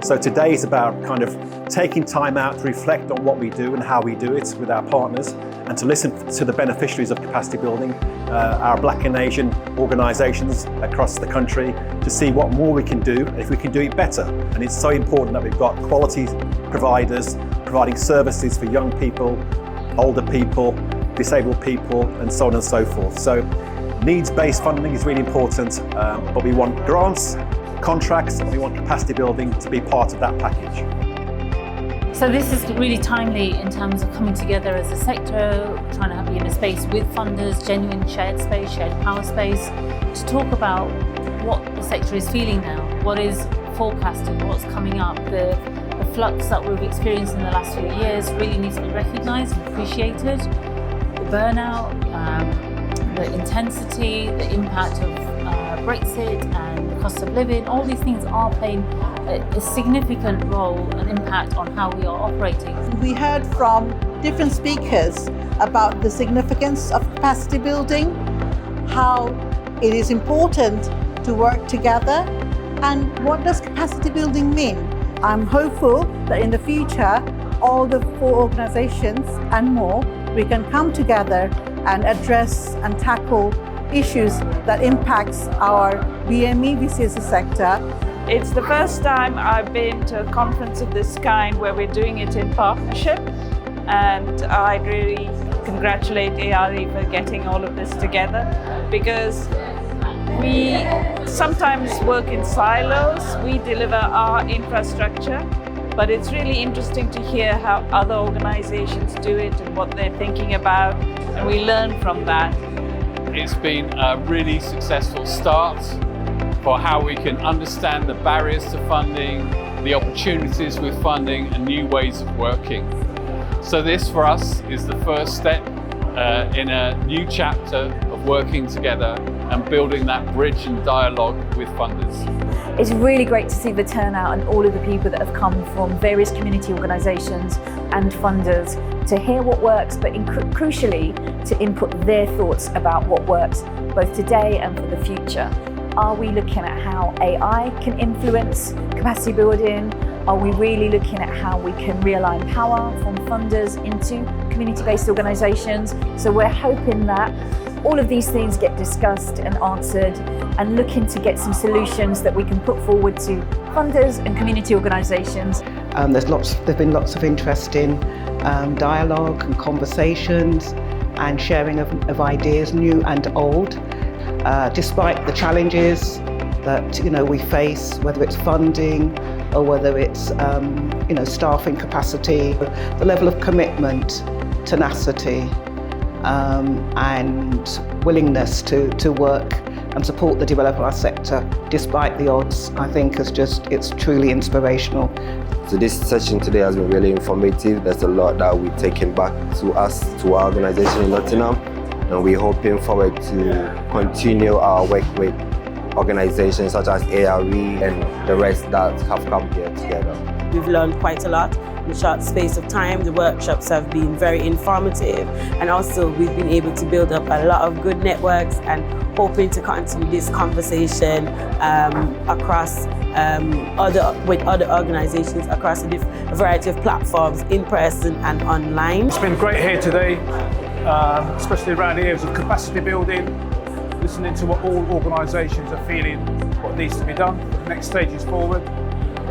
So today is about kind of taking time out to reflect on what we do and how we do it with our partners, and to listen to the beneficiaries of capacity building, our Black and Asian organisations across the country, to see what more we can do, if we can do it better. And it's so important that we've got quality providers providing services for young people, older people, disabled people, and so on and so forth. So needs-based funding is really important, but we want grants, contracts, and we want capacity building to be part of that package. So this is really timely in terms of coming together as a sector, trying to be in a space with funders, genuine shared space, shared power space, to talk about what the sector is feeling now, what is forecasted, what's coming up. The flux that we've experienced in the last few years really needs to be recognised and appreciated. The burnout, the intensity, the impact of Brexit and the cost of living, all these things are playing a significant role and impact on how we are operating. We heard from different speakers about the significance of capacity building, how it is important to work together, and what does capacity building mean? I'm hopeful that in the future, all the 4 organisations and more, we can come together and address and tackle issues that impacts our BME VCS sector. It's the first time I've been to a conference of this kind where we're doing it in partnership, and I really congratulate ARE for getting all of this together, because we sometimes work in silos. We deliver our infrastructure, but it's really interesting to hear how other organisations do it and what they're thinking about, and we learn from that. It's been a really successful start for how we can understand the barriers to funding, the opportunities with funding, and new ways of working. So this for us is the first step in a new chapter of working together and building that bridge and dialogue with funders. It's really great to see the turnout and all of the people that have come from various community organisations and funders to hear what works, but crucially to input their thoughts about what works both today and for the future. Are we looking at how AI can influence capacity building? Are we really looking at how we can realign power from funders into community-based organisations? So we're hoping that all of these things get discussed and answered, and looking to get some solutions that we can put forward to funders and community organisations. There's been lots of interesting dialogue and conversations and sharing of ideas, new and old. Despite the challenges that we face, whether it's funding or whether it's staffing capacity, the level of commitment, tenacity, and willingness to work and support the developer sector despite the odds, I think it's truly inspirational. So this session today has been really informative. There's a lot that we're taking back to us, to our organisation in Nottingham, and we're hoping forward to continue our work with organisations such as ARE and the rest that have come here together. We've learned quite a lot in a short space of time. The workshops have been very informative, and also we've been able to build up a lot of good networks, and hoping to continue this conversation across with other organisations across a variety of platforms, in person and online. It's been great here today, especially around the areas of capacity building, listening to what all organisations are feeling, what needs to be done for the next stages forward,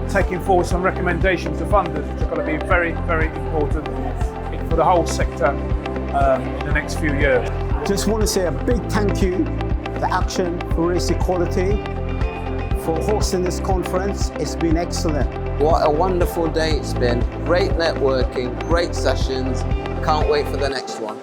taking forward some recommendations to funders, which are going to be very, very important for the whole sector in the next few years. Just want to say a big thank you to Action for Race Equality for hosting this conference. It's been excellent. What a wonderful day it's been. Great networking, great sessions. Can't wait for the next one.